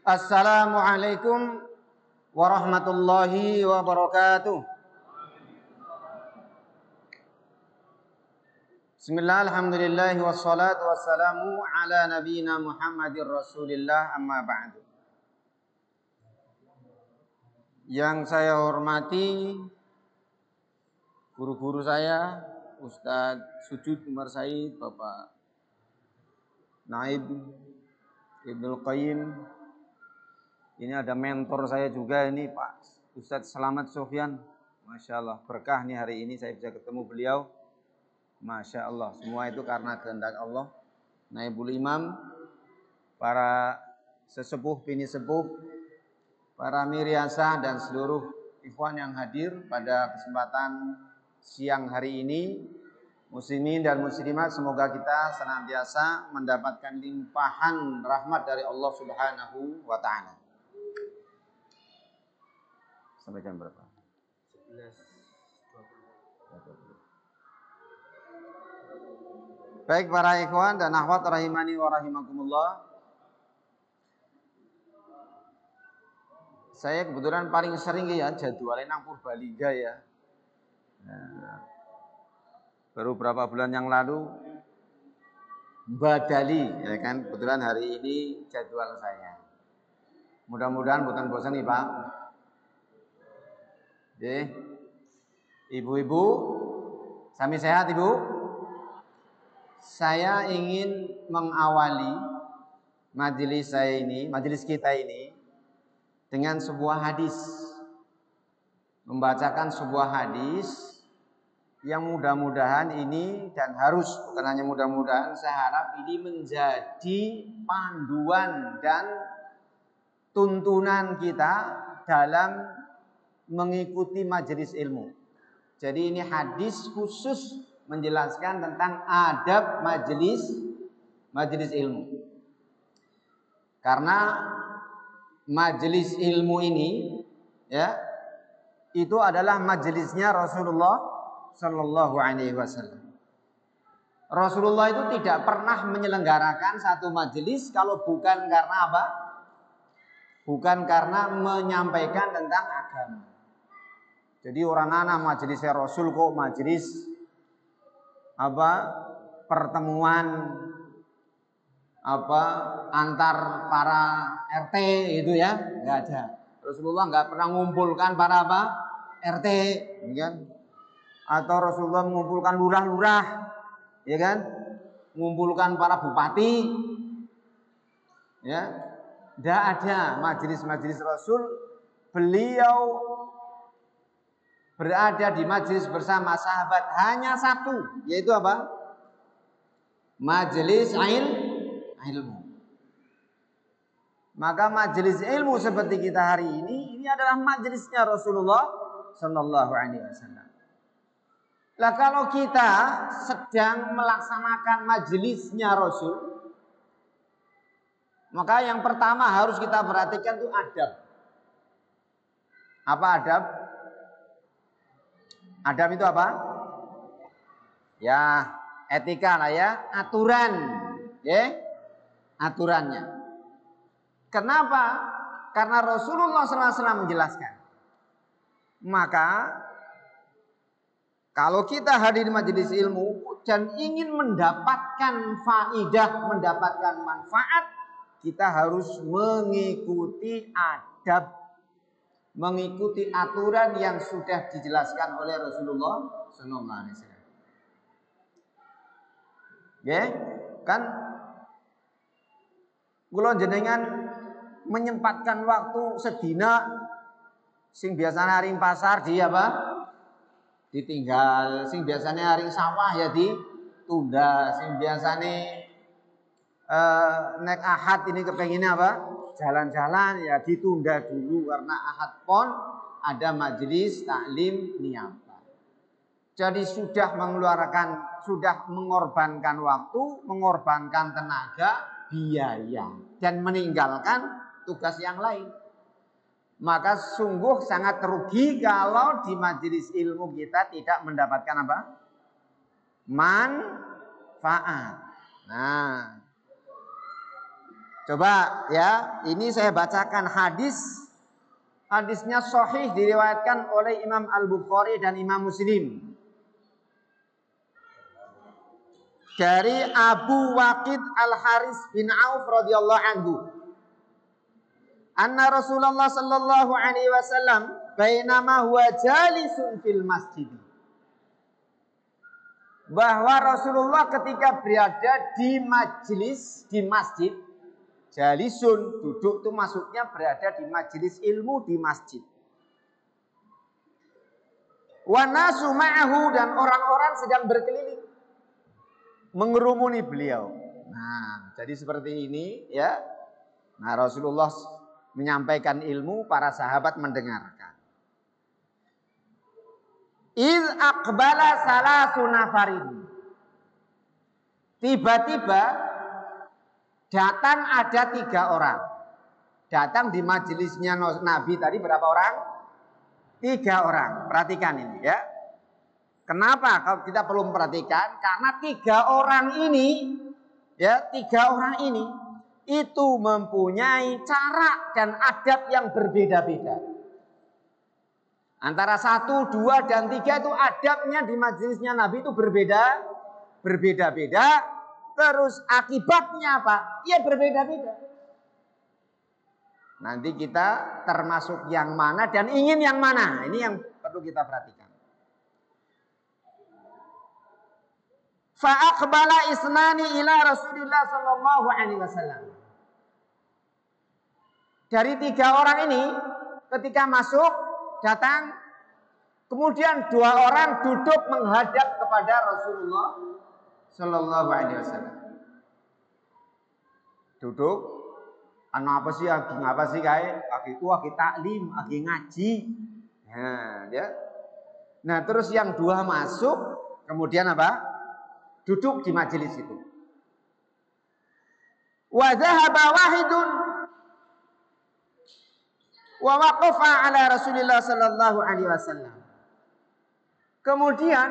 Assalamualaikum warahmatullahi wabarakatuh. Bismillah, alhamdulillah, wassalatu wassalamu ala nabiyina Muhammadir Rasulillah, amma ba'du. Yang saya hormati guru-guru saya, Ustadz Sujud Umar Said, Bapak Naib Ibnul Qayyim. Ini ada mentor saya juga ini Pak Ustadz Selamat Sofyan. Masya Allah, berkah nih hari ini saya bisa ketemu beliau. Masya Allah, semua itu karena kehendak Allah. Naibul Imam, para sesepuh, bini sepuh, para miriasah dan seluruh ikhwan yang hadir pada kesempatan siang hari ini. Muslimin dan muslimat, semoga kita senantiasa mendapatkan limpahan rahmat dari Allah Subhanahu wa Ta'ala. Sampai jam berapa? 11.20. Baik para ikhwan dan akhwat rahimani wa rahimakumullah. Saya kebetulan paling sering ya jadwalnya nang Purbalingga ya. Nah, baru berapa bulan yang lalu badali ya kan, kebetulan hari ini jadwal saya. Mudah-mudahan bukan bosan nih Pak. Oke. Ibu-ibu, sami sehat Ibu? Saya ingin mengawali majelis saya ini, majelis kita ini dengan sebuah hadis. Membacakan sebuah hadis yang mudah-mudahan ini dan harus, bukan hanya mudah-mudahan, saya harap ini menjadi panduan dan tuntunan kita dalam mengikuti majelis ilmu. Jadi ini hadis khusus menjelaskan tentang adab majelis ilmu. Karena majelis ilmu ini ya itu adalah majelisnya Rasulullah Sallallahu Alaihi Wasallam. Rasulullah itu tidak pernah menyelenggarakan satu majelis kalau bukan karena apa? Bukan karena menyampaikan tentang agama. Jadi orang anak majelisnya Rasul kok majelis apa pertemuan apa antar para RT itu ya, nggak ada. Rasulullah nggak pernah mengumpulkan para apa RT, ya kan? Atau Rasulullah mengumpulkan lurah-lurah, ya kan? Mengumpulkan para bupati, ya, nggak ada majelis-majelis Rasul. Beliau berada di majelis bersama sahabat hanya satu, yaitu apa? Majelis ilmu. Maka majelis ilmu seperti kita hari ini adalah majelisnya Rasulullah Sallallahu Alaihi Wasallam. Lah kalau kita sedang melaksanakan majelisnya Rasul, maka yang pertama harus kita perhatikan itu adab. Apa adab? Adab itu apa? Ya, etika lah ya, aturan, ya, aturannya. Kenapa? Karena Rasulullah SAW menjelaskan. Maka kalau kita hadir di majelis ilmu dan ingin mendapatkan faidah, mendapatkan manfaat, kita harus mengikuti adab, mengikuti aturan yang sudah dijelaskan oleh Rasulullah Sallallahu Alaihi Wasallam. Ya, kan? Kula jenengan menyempatkan waktu sedina, sing biasanya haring pasar di apa? Ditinggal, sing biasanya haring sawah ya ditunda, sing biasanya naik ahad ini kepenginnya apa? Jalan-jalan ya ditunda dulu karena ahad pon ada majelis taklim niyabah. Jadi sudah mengorbankan waktu, mengorbankan tenaga, biaya dan meninggalkan tugas yang lain. Maka sungguh sangat rugi kalau di majelis ilmu kita tidak mendapatkan apa? Manfaat. Nah, Coba ya, ini saya bacakan hadis. Hadisnya sahih diriwayatkan oleh Imam Al-Bukhari dan Imam Muslim. Dari Abu Waqid Al-Haris bin Auf radhiyallahu anhu. Anna Rasulullah sallallahu alaihi wasallam bainama huwa jalisun fil masjid. Bahwa Rasulullah ketika berada di majlis di masjid, jalisun duduk itu maksudnya berada di majlis ilmu di masjid. Wa nasu ma'ahu dan orang-orang sedang berkeliling mengerumuni beliau. Nah, jadi seperti ini ya. Nah, Rasulullah menyampaikan ilmu, para sahabat mendengarkan. Iz aqbala salasu nafarin. Tiba-tiba datang ada 3 orang. Datang di majelisnya Nabi tadi berapa orang? 3 orang. Perhatikan ini ya. Kenapa kalau kita perlu memperhatikan? Karena 3 orang ini, ya 3 orang ini itu mempunyai cara dan adab yang berbeda-beda. Antara 1, 2, dan 3 itu adabnya di majelisnya Nabi itu berbeda-beda. Terus akibatnya apa? Ya berbeda-beda. Nanti kita termasuk yang mana dan ingin yang mana. Ini yang perlu kita perhatikan. Fa'aqbala isnani ila Rasulillah sallallahu alaihi wasallam. Dari 3 orang ini ketika masuk datang, kemudian 2 orang duduk menghadap kepada Rasulullah sallallahu alaihi wasallam. Duduk, apa sih kayak lagi taklim, lagi ngaji. Nah, ya. Nah, terus yang 2 masuk, kemudian apa? Duduk di majelis itu. Wa dhahaba wahidun wa waqafa ala Rasulillah sallallahu alaihi wasallam. Kemudian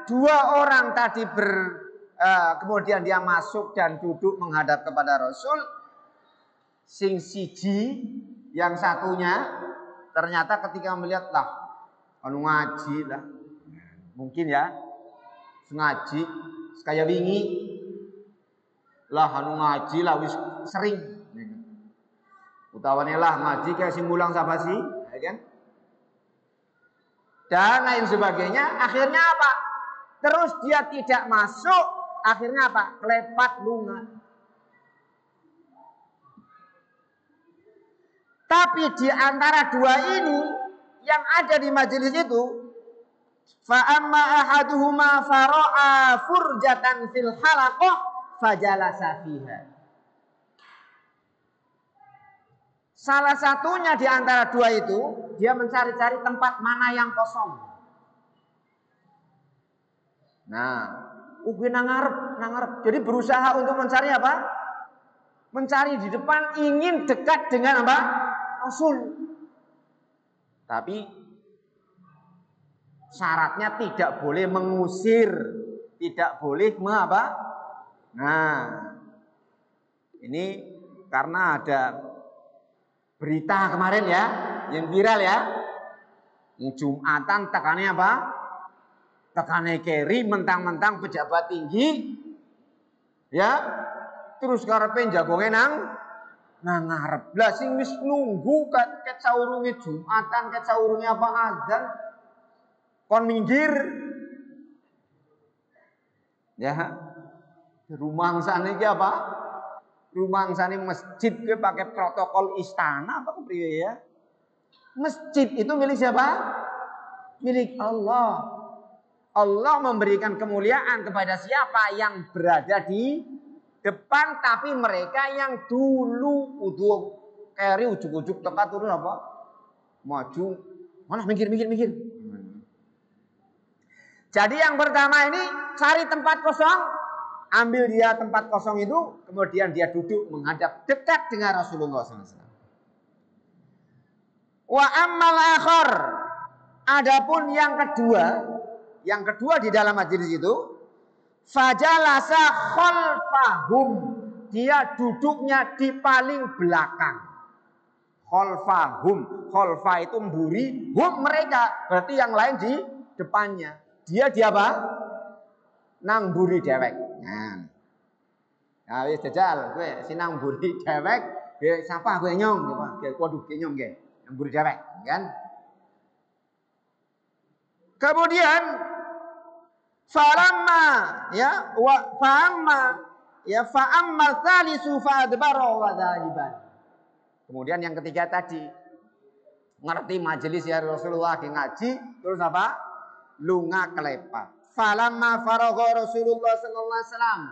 2 orang tadi kemudian dia masuk dan duduk menghadap kepada Rasul. Sing siji yang satunya ternyata ketika melihat lah anu ngaji lah. Mungkin ya ngaji kayak wingi lah anu ngaji lah wis sering utawane lah ngaji kayak sing mulang sapa sih ya kan, dan lain sebagainya. Akhirnya apa? Terus dia tidak masuk, akhirnya apa? Kelepat lunga. Tapi di antara 2 ini yang ada di majelis itu, fa amma ahaduhuma fara'a furjatan fil halaqah fajalasa fiha. Salah satunya di antara 2 itu dia mencari-cari tempat mana yang kosong. Nah, ugi nangarep. Jadi berusaha untuk mencari apa? Mencari di depan, ingin dekat dengan apa? Rasul. Tapi syaratnya tidak boleh mengusir, tidak boleh apa? Nah, ini karena ada berita kemarin ya, yang viral ya, yang Jumatan tekannya apa? Tekannya keri, mentang-mentang pejabat tinggi, ya, terus karepe jagonge nang ngarep. Lah sing wis nunggu ket saurunge Jumatan, ket saurunge apa azan, kon minggir. Ya. Rumangsane iki apa? Rumangsane masjid ke pakai protokol istana apa kepriye ya? Masjid itu milik siapa? Milik Allah. Allah memberikan kemuliaan kepada siapa yang berada di depan, tapi mereka yang dulu udah keri ujuk-ujuk tempat turun apa? Maju. Mana mikir. Jadi yang pertama ini cari tempat kosong, ambil dia tempat kosong itu, kemudian dia duduk menghadap dekat dengan Rasulullah SAW. Wa ammal akhar, adapun yang kedua di dalam majelis itu, fajalasa khalfahum, dia duduknya di paling belakang. Khalfahum, khalfa itu mburi, hum mereka, berarti yang lain di depannya. Dia apa? Nang mburi dewek. Nah, wis jajal kowe sinang mburi dewek, sapa kowe nyong, waduh ke nyong nggih, nang mburi dewek, kan? Kemudian falamma ya wa fa'amma ya fa'amma tsalisu fa'adbara wa dzaliban. Kemudian yang ketiga tadi ngerti majelis ya Rasulullah ngaji terus apa? Lunga kelepat. Falamma faragha Rasulullah sallallahu alaihi wasallam.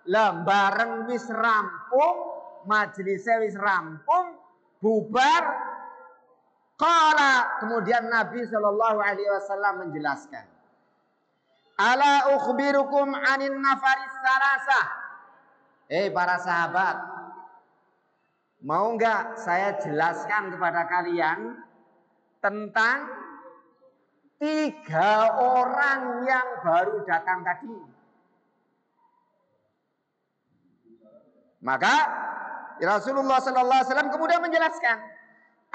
Lah bareng wis rampung, majelisnya wis rampung, bubar. Qala kemudian Nabi sallallahu alaihi wasallam menjelaskan. Ala ukhbirukum anin nafaris salasah. Para sahabat, mau enggak saya jelaskan kepada kalian tentang 3 orang yang baru datang tadi. Maka Rasulullah sallallahu alaihi wasallam kemudian menjelaskan,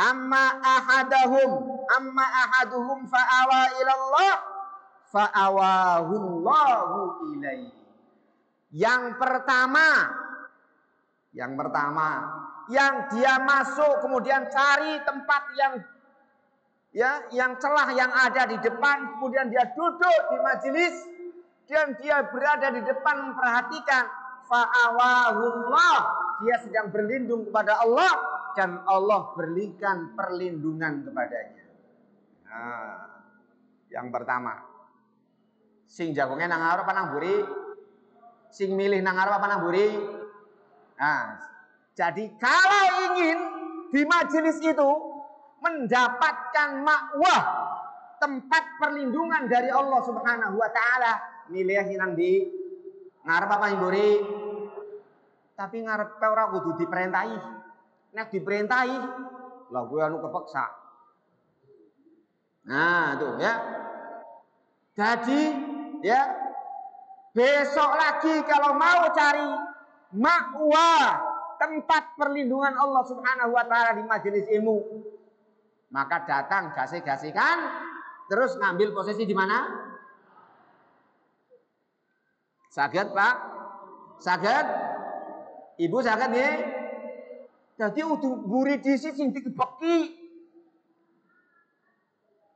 amma ahaduhum fa'awa ilallah fa'awahullahu ilaihi. Yang pertama yang dia masuk kemudian cari tempat yang celah yang ada di depan, kemudian dia duduk di majelis dan dia berada di depan memperhatikan, fa'awahullah, dia sedang berlindung kepada Allah dan Allah berikan perlindungan kepadanya. Nah, yang pertama, sing jagongnya nang arep apa nang mburi? Sing milih nang arep apa nang mburi? Nah, jadi kalau ingin di majelis itu mendapatkan makwah, tempat perlindungan dari Allah Subhanahu wa taala, milih nang di ngarep apa nang mburi? Tapi ngarep ora kudu diperintahi. Nek diperintahi, lah gue anu kepeksa. Nah, tuh ya. Jadi ya besok lagi kalau mau cari makwah, tempat perlindungan Allah Subhanahu wa taala di majelis ilmu, maka datang gasih-gasihkan terus ngambil posisi di mana? Saged, Pak? Saged? Ibu saged nggih? Jadi udah buri disi sing dikebeki.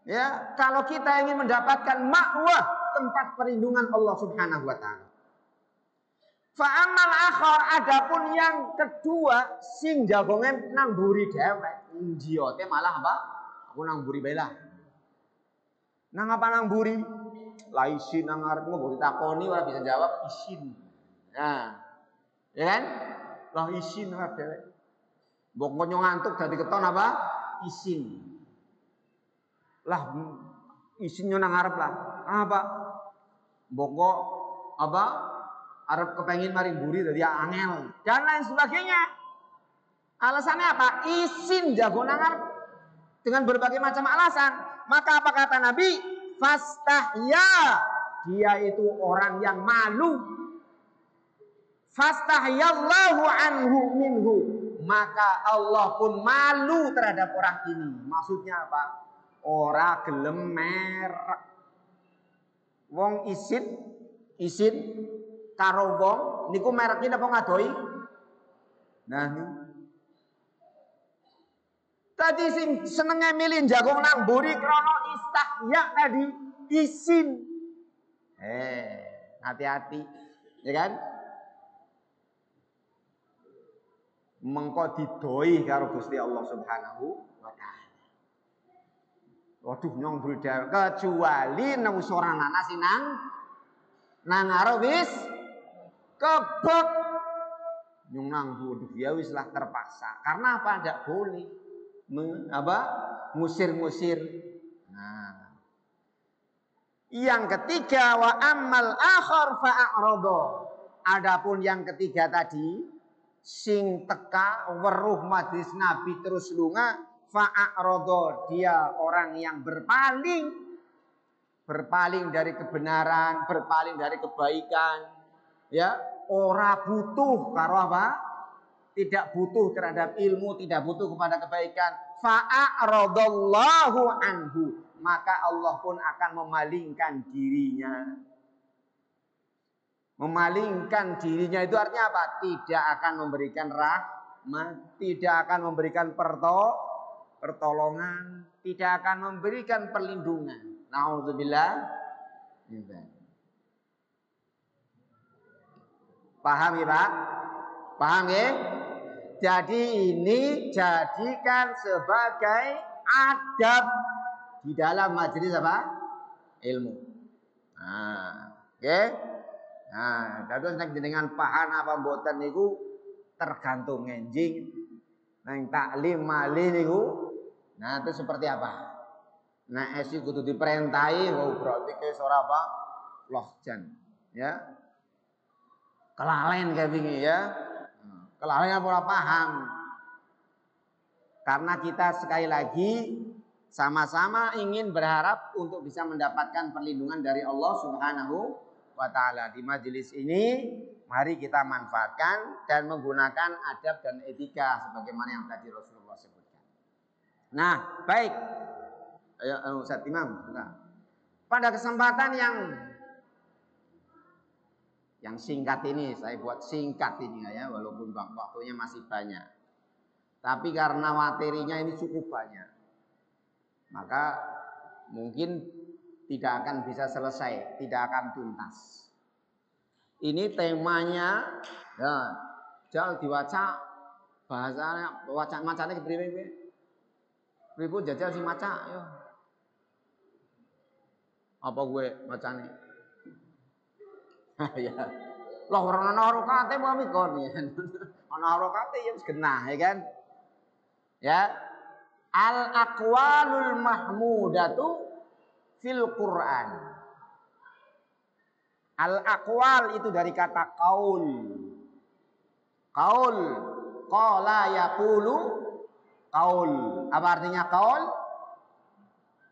Ya, kalau kita ingin mendapatkan makwah, tempat perlindungan Allah Subhanahu wa taala. Fa'amal akhar, adapun yang kedua sing jagonge nang buri dhewek, njiote malah apa? Aku nang buri bae lah. Nang apa nang buri? Lah isin nang arep mbok ditakoni ora bisa jawab isin. Nah, ya kan? Lah isin nang dhewek. Mbok ngonyo ngantuk dadi keton apa? Isin. Lah isinnya nang arep lah. Apa? Mbok apa? Arep kepengin mari mburi dadi angel dan lain sebagainya. Alasannya apa? Isin jago nang arep dengan berbagai macam alasan. Maka apa kata Nabi? Fastahya. Dia itu orang yang malu. Fastahyallahu anhu minhu. Maka Allah pun malu terhadap orang ini. Maksudnya apa? Ora gelem merek. Wong isin karo wong niku mereknya apa ngadoi? Nah, tadi sing senenge milih jagong nang mburi krana istahya tadi isin. Hati-hati, ya kan? Mengko didoi karo Gusti Allah Subhanahu wa taala. Waduh nyong budha kecuali nang seorang anak sinang nang arep wis kebek nyong nang waduh ya wis lah terpaksa. Karena apa? Tidak boleh ngusir-ngusir. Nah. Yang ketiga wa ammal akhar fa'arada. Adapun yang ketiga tadi sing teka weruh majelis Nabi terus lunga fa'arada, dia orang yang berpaling dari kebenaran, berpaling dari kebaikan. Ya, ora butuh karo apa? Tidak butuh terhadap ilmu, tidak butuh kepada kebaikan. Fa'aradallahu anhu, maka Allah pun akan memalingkan dirinya. Memalingkan dirinya itu artinya apa? Tidak akan memberikan rahmat, tidak akan memberikan pertolongan, tidak akan memberikan perlindungan. Nauzubillah. Paham ya Pak? Paham ya? Jadi ini jadikan sebagai adab di dalam majelis apa? Ilmu. Nah, oke. Okay? Nah, terus nek jenengan paham apa mboten niku tergantung enjing nang taklim malih niku. Nah, itu seperti apa? Nah, esi kudu diperintahi, oh berarti kayak ora apa? Loh jan, ya. Kelalen kayak begini ya. Kelalen apa ora paham. Karena kita sekali lagi sama-sama ingin berharap untuk bisa mendapatkan perlindungan dari Allah Subhanahu wa taala. Di majelis ini mari kita manfaatkan dan menggunakan adab dan etika sebagaimana yang tadi Rasulullah sebutkan. Nah, baik. Ayo Ustaz Imam, pada kesempatan yang singkat ini, saya buat singkat ini ya, walaupun waktunya masih banyak. Tapi karena materinya ini cukup banyak, maka mungkin tidak akan bisa selesai, tidak akan tuntas. Ini temanya, ya, jal diwaca bahasanya, macanya kepriwe? Pripun jajal si maca, yo. Apa gue macane? Ya. Loh ora ana harokate mau mikon ya. Ana harokate ya wis genah ya kan? Ya. Al aqwalul mahmudatu fil Quran. Al aqwal itu dari kata qaul. Qaul, qala yaqulu qaul. Apa artinya qaul?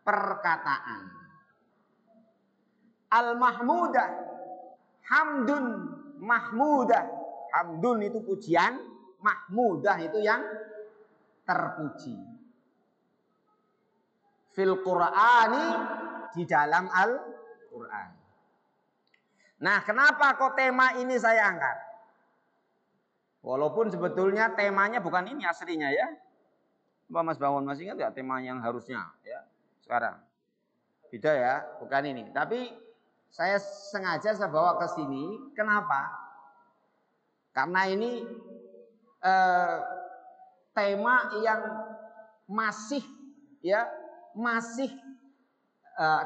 Perkataan. Al-mahmudah, hamdun mahmudah. Hamdun itu pujian, mahmudah itu yang terpuji. Fil Qur'ani, di dalam Al-Qur'an. Nah, kenapa kok tema ini saya angkat? Walaupun sebetulnya temanya bukan ini aslinya ya. Pak Mas Bangun masih ingat ya tema yang harusnya ya sekarang? Beda ya, bukan ini. Tapi saya sengaja saya bawa ke sini. Kenapa? Karena ini tema yang masih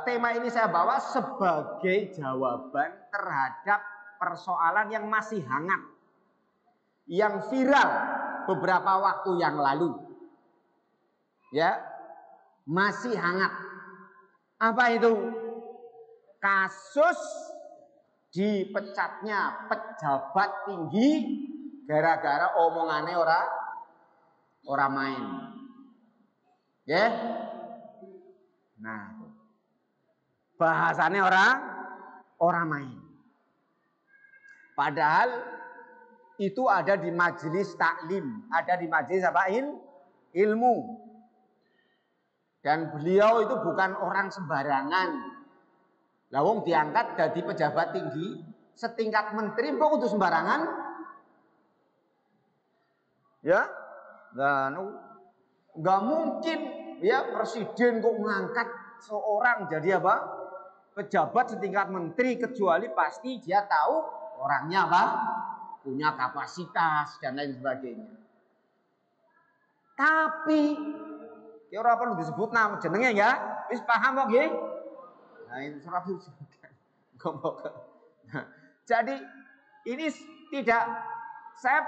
tema ini saya bawa sebagai jawaban terhadap persoalan yang masih hangat, yang viral beberapa waktu yang lalu. Ya, masih hangat. Apa itu? Kasus dipecatnya pejabat tinggi gara-gara omongannya ora main. Ya. Nah, bahasannya ora main. Padahal itu ada di majelis taklim, ada di majelis apa? Ilmu. Dan beliau itu bukan orang sembarangan. Lawong diangkat dari pejabat tinggi setingkat menteri kok untuk sembarangan, ya, dan nggak mungkin ya presiden kok mengangkat seorang jadi apa pejabat setingkat menteri kecuali pasti dia tahu orangnya apa punya kapasitas dan lain sebagainya. Tapi kira perlu disebut nama jenenge ya, wis paham kok nggih? Nah, ini surat nah, jadi ini tidak, saya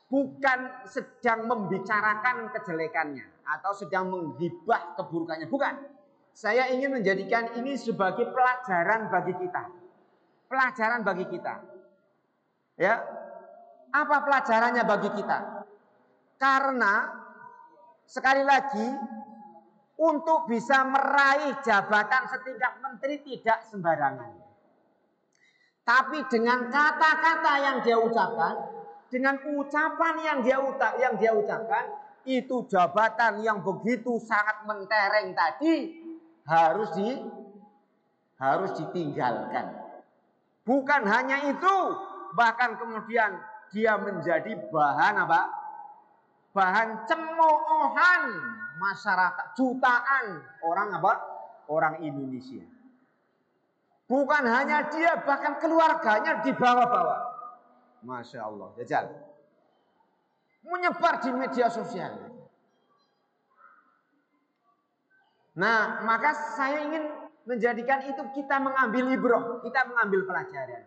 bukan sedang membicarakan kejelekannya atau sedang menghibah keburukannya, bukan. Saya ingin menjadikan ini sebagai pelajaran bagi kita. Pelajaran bagi kita. Ya. Apa pelajarannya bagi kita? Karena sekali lagi untuk bisa meraih jabatan setingkat menteri tidak sembarangan. Tapi dengan kata-kata yang dia ucapkan, dengan ucapan yang dia ucapkan, itu jabatan yang begitu sangat mentereng tadi harus ditinggalkan. Bukan hanya itu, bahkan kemudian dia menjadi bahan apa? Bahan cemoohan masyarakat, jutaan orang apa? Orang Indonesia. Bukan hanya dia, bahkan keluarganya dibawa-bawa. Masya Allah, Dajjal menyebar di media sosial. Nah, maka saya ingin menjadikan itu kita mengambil ibrah, kita mengambil pelajaran.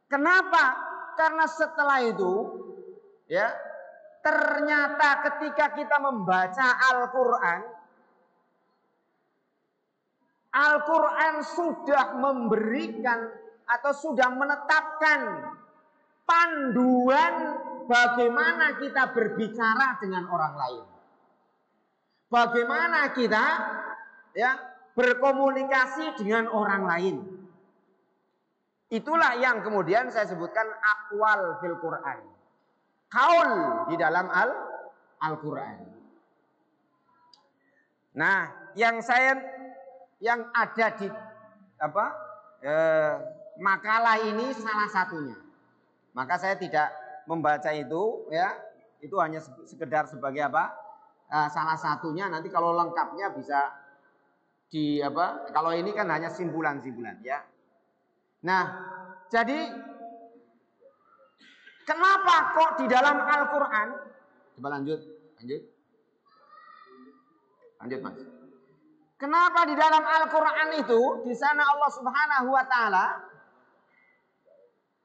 Kenapa? Karena setelah itu, ya, ternyata ketika kita membaca Al-Quran sudah memberikan atau sudah menetapkan panduan bagaimana kita berbicara dengan orang lain. Bagaimana kita berkomunikasi dengan orang lain. Itulah yang kemudian saya sebutkan aqwal fil Quran. Qaul di dalam Al-Quran. Nah, yang ada di makalah ini salah satunya. Maka saya tidak membaca itu, ya. Itu hanya sekedar sebagai salah satunya. Nanti kalau lengkapnya bisa kalau ini kan hanya simpulan-simpulan, ya. Nah, jadi kenapa kok di dalam Al-Quran? Coba lanjut Mas. Kenapa di dalam Al-Quran itu, di sana Allah Subhanahu wa Ta'ala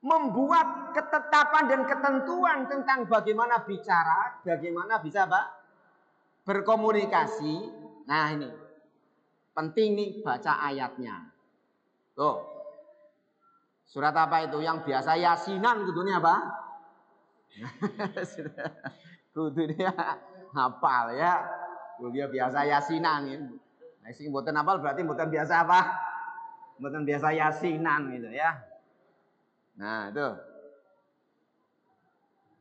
membuat ketetapan dan ketentuan tentang bagaimana bicara, bagaimana bisa berkomunikasi. Nah, ini penting nih, baca ayatnya. Tuh, surat apa itu? Yang biasa yasinan kudunya apa? Kudunya hafal, ya. Dia biasa yasinan ini. Nah, sing mboten hafal berarti mboten biasa apa? Mboten biasa yasinan gitu, ya. Nah, itu.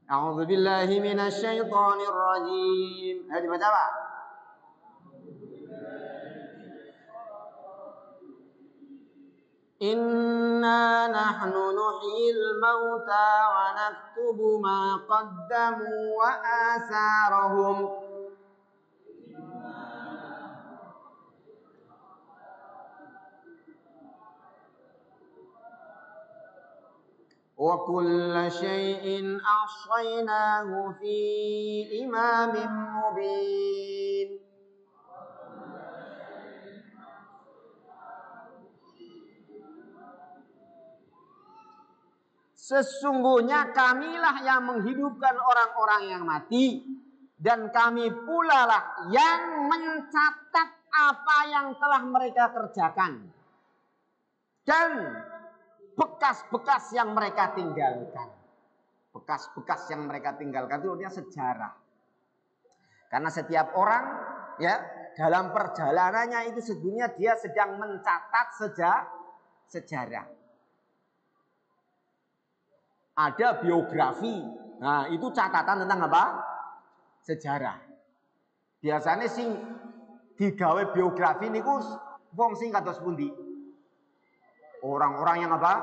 A'udzubillahi minasyaitonirrajim. Ayo dibaca, Pak. Inna nahnu nuhyil mauta wa naktubu ma qaddamu wa asarahum. Wa kulla syai'in ahsaynahu fi imamin mubin. Sesungguhnya kamilah yang menghidupkan orang-orang yang mati, dan kami pula lah yang mencatat apa yang telah mereka kerjakan dan bekas-bekas yang mereka tinggalkan. Bekas-bekas yang mereka tinggalkan itu artinya sejarah. Karena setiap orang, ya, dalam perjalanannya itu sebetulnya dia sedang mencatat sejarah. Ada biografi. Nah, itu catatan tentang apa? Sejarah. Biasanya sing digawe biografi niku wong sing kados pundi? Orang-orang yang apa?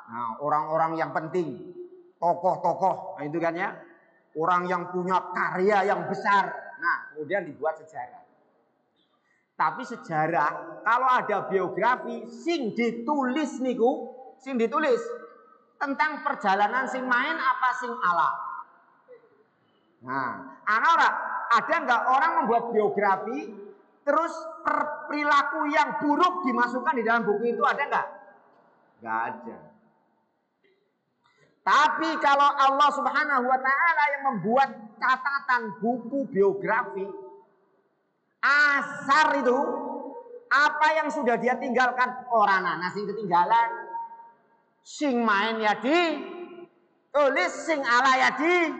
Nah, orang-orang yang penting, tokoh-tokoh, nah itu kan, ya. Orang yang punya karya yang besar. Nah, kemudian dibuat sejarah. Tapi sejarah, kalau ada biografi sing ditulis niku, sing ditulis tentang perjalanan sing main apa sing ala. Nah, ada nggak orang membuat biografi terus perilaku yang buruk dimasukkan di dalam buku itu, ada nggak? Nggak ada. Tapi kalau Allah Subhanahu wa Ta'ala yang membuat catatan buku biografi, asar itu apa yang sudah dia tinggalkan orang sing ketinggalan. Sing main ya di tulis, sing ala ya di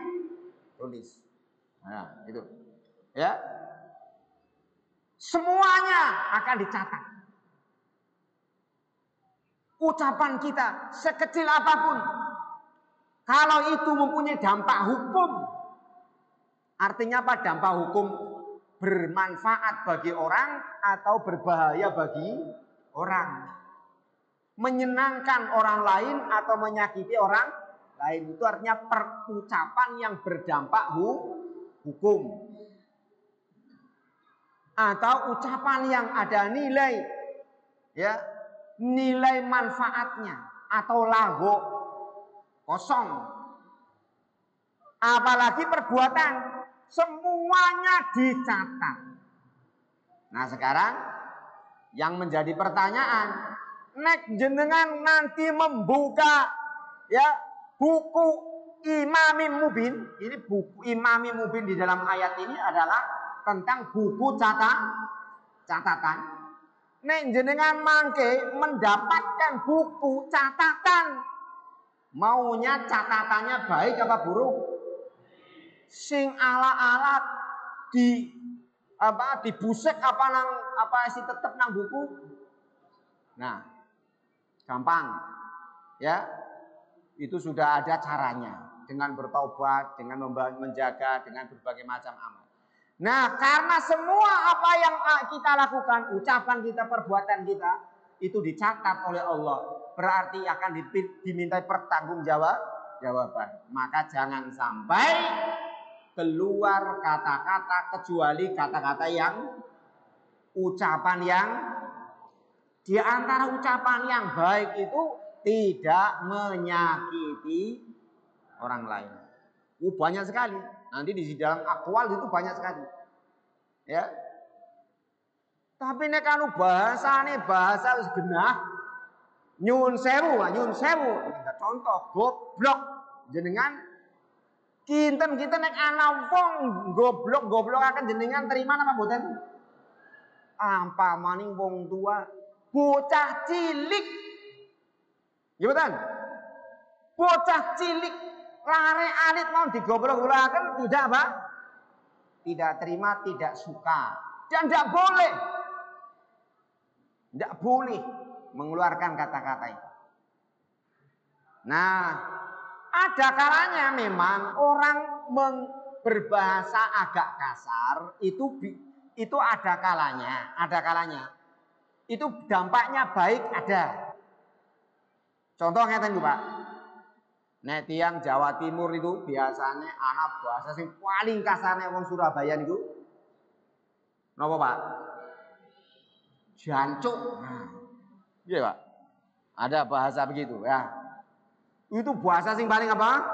tulis. Nah, itu. Ya. Semuanya akan dicatat. ucapan kita sekecil apapun, kalau itu mempunyai dampak hukum, artinya apa? Dampak hukum bermanfaat bagi orang atau berbahaya bagi orang, menyenangkan orang lain atau menyakiti orang lain, itu artinya perucapan yang berdampak hukum, atau ucapan yang ada nilai, ya, nilai manfaatnya, atau lagu kosong. Apalagi perbuatan, semuanya dicatat. Nah sekarang yang menjadi pertanyaan, nek jenengan nanti membuka, ya, buku Imami Mubin, ini buku Imami Mubin di dalam ayat ini adalah tentang buku catatan. Nek jenengan mangke mendapatkan buku catatan, maunya catatannya baik apa buruk? Sing ala-ala dibusek apa sih tetep nang buku? Nah, gampang, ya. Itu sudah ada caranya, dengan bertaubat, dengan menjaga, dengan berbagai macam amal. Nah, karena semua apa yang kita lakukan, ucapan kita, perbuatan kita, itu dicatat oleh Allah, berarti akan dimintai pertanggungjawaban. Maka jangan sampai keluar kata-kata kecuali kata-kata yang ucapan yang di antara ucapan yang baik itu tidak menyakiti orang lain. Banyak sekali. Nanti di dalam akwal itu banyak sekali. Ya. Tapi nek anu bahasane bahasa wis genah. Nyun sewu. Contoh goblok jenengan kinten nek ana wong goblok akan jenengan terima apa mboten? Apa maning wong tua, bocah cilik. Gimana? Bocah cilik lare alit mau digoblok-goblokaken tidak apa? Tidak terima, tidak suka. Dan tidak boleh. Tidak boleh mengeluarkan kata-kata itu. Nah, ada kalanya memang orang berbahasa agak kasar itu ada kalanya. Itu dampaknya baik ada. Contoh ngeten lho, Pak. Nek tiyang Jawa Timur itu biasanya anak bahasa sing paling kasarnya wong Surabaya niku napa, Pak? Jancuk. Nah, iya, Pak. Ada bahasa begitu ya. Itu bahasa sing paling apa?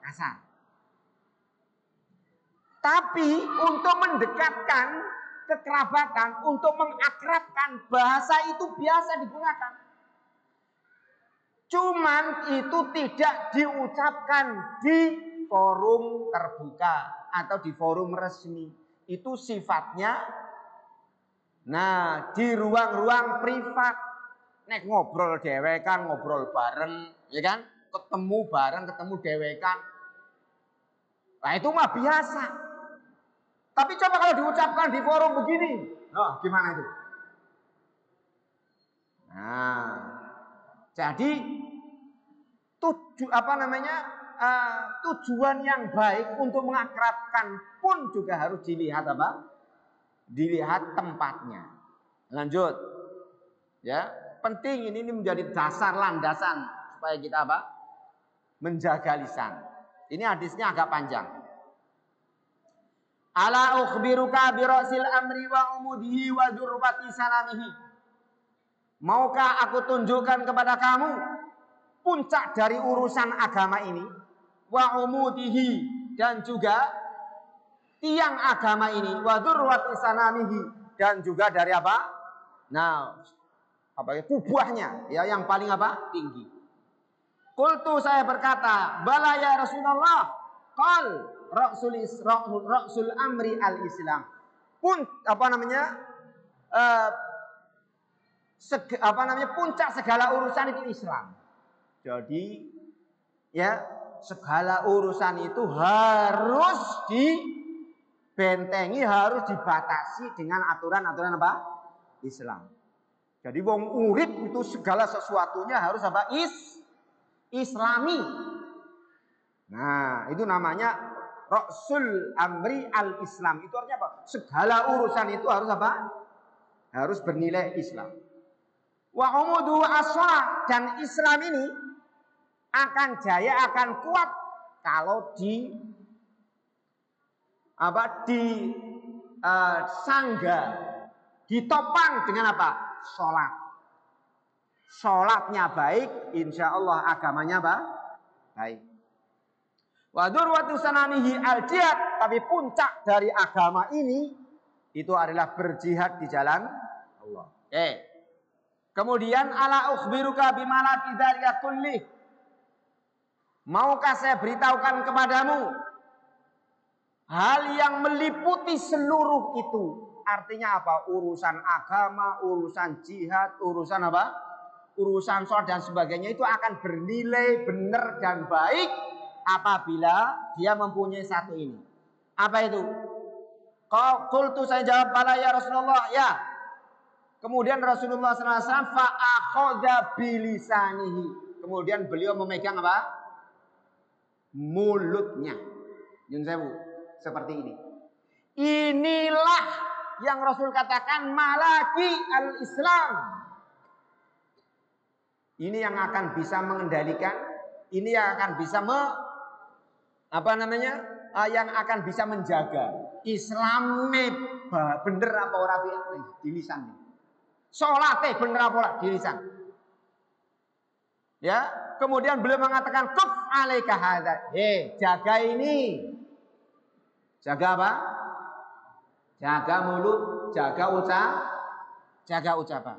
Kasar. Tapi untuk mendekatkan kekerabatan, untuk mengakrabkan, bahasa itu biasa digunakan. Cuman itu tidak diucapkan di forum terbuka atau di forum resmi. Itu sifatnya, nah, di ruang-ruang privat. Nek ngobrol dewekan, ngobrol bareng, ya kan? Ketemu bareng, ketemu dewekan. Nah itu mah biasa. Tapi coba kalau diucapkan di forum begini, nah gimana itu? Nah, jadi tujuan yang baik untuk mengakrabkan pun juga harus dilihat apa? Dilihat tempatnya. Lanjut, ya penting ini menjadi dasar landasan supaya kita apa? Menjaga lisan. Ini hadisnya agak panjang. Ala ukhbiruka bi ra'sil amri wa umudihi wa dzurwati sanamihi. Maukah aku tunjukkan kepada kamu puncak dari urusan agama ini, wa umudihi, dan juga tiang agama ini, wa dzurwati sanamihi, dan juga dari apa? Nah, apa ya, kubahnya, ya yang paling apa? Tinggi. Qultu, saya berkata, bala ya Rasulullah. Qal Rasul amri al-Islam. Pun puncak segala urusan itu Islam. Jadi ya segala urusan itu harus dibentengi, harus dibatasi dengan aturan-aturan apa? Islam. Jadi wong urip itu segala sesuatunya harus apa? Islami. Nah, itu namanya Rasul Amri al-Islam. Itu artinya apa? Segala urusan itu harus apa? Harus bernilai Islam. Wa umudu as-shalah, dan Islam ini akan jaya, akan kuat kalau sangga, ditopang dengan apa? Sholat. Sholatnya baik, insya Allah agamanya apa? Baik. Wa dzurwatu sanamihi al-jihad, tapi puncak dari agama ini itu adalah berjihad di jalan Allah. Kemudian ala ukhbiruka bimalaki dzalika kulli. Maukah saya beritahukan kepadamu hal yang meliputi seluruh itu? Artinya apa? Urusan agama, urusan jihad, urusan apa? Urusan sholat dan sebagainya itu akan bernilai benar dan baik apabila dia mempunyai satu ini. Apa itu? Qultu, saya jawab, bala ya Rasulullah, ya. Kemudian Rasulullah SAW fa'akhadha bilisanihi. Kemudian beliau memegang apa? Mulutnya. Yun sewu, seperti ini. Inilah yang Rasul katakan malaki al-Islam. Ini yang akan bisa mengendalikan, ini yang akan bisa yang akan bisa menjaga Islamnya bener apa ora di lisan. Salate bener apa ora di lisan. Ya, kemudian beliau mengatakan kuf alaika hadza. Jaga ini. Jaga apa? Jaga mulut, jaga ucapan.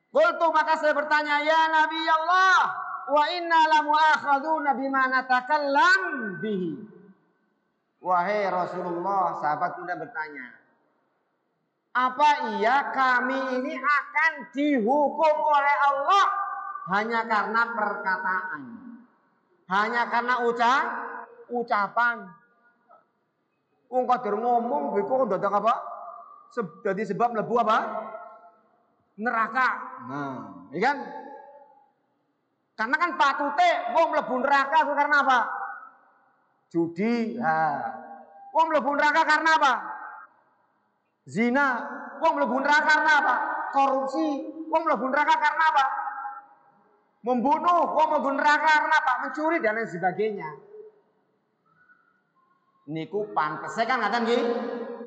Qultu, maka saya bertanya, ya Nabi Allah, wa inna lamu'akhadzuna bima natakallam bihi. Wahai Rasulullah, sahabat muda bertanya, apa iya kami ini akan dihukum oleh Allah hanya karena perkataan, hanya karena ucapan? Wong kadir ngomong beko dadak apa? Jadi sebab mlebu apa? Neraka. Nah, iya kan? Karena kan patute wong mlebu neraka itu karena apa? Judi. Wong mlebu neraka karena apa? Zina. Wong mlebu neraka karena apa? Korupsi. Wong mlebu neraka karena apa? Membunuh. Wong mlebu neraka karena apa? Mencuri dan lain sebagainya. Niku pantes kan ngaten nggih.